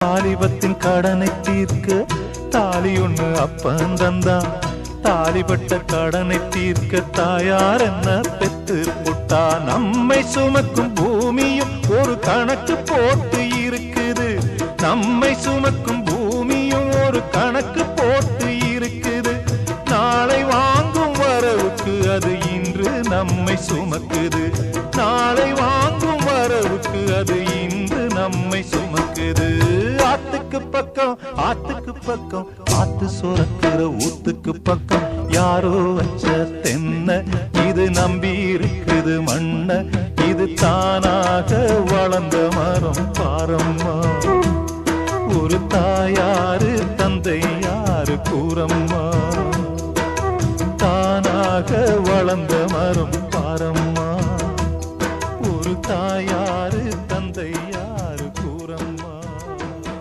வாலிபத்தின் கடனை தீர்க்க தாலி ஒண்ணு அப்பன் தந்தான். தாலிபட்ட கடனை தீர்க்க தாயார் என்ன பெத்து புட்டா. நம்மை சுமக்கும் பூமியும் ஒரு கணக்கு போட்டு இருக்குது. நம்மை சுமக்கும் பூமியும் ஒரு கணக்கு போட்டு இருக்குது. நாளை வாங்கும் வரவுக்கு அது இன்று நம்மை சுமக்குது. நாளை வாங்கும் வரவுக்கு அது இன்று நம்மை சுமக்குது. ஆத்துக்கு பக்கம் ஆத்துக்கு பக்கம் ஆத்து சுரக்கிற ஊத்துக்கு பக்கம் யாரோ வச்ச தென்ன இது நம்பி இருக்குது மண்ண. இது தானாக வளர்ந்த மரம் பாரம்மா. ஒரு தாயாரு தந்தை யாரு கூறம்மா. தானாக வளர்ந்த மரம் பாரம்மா.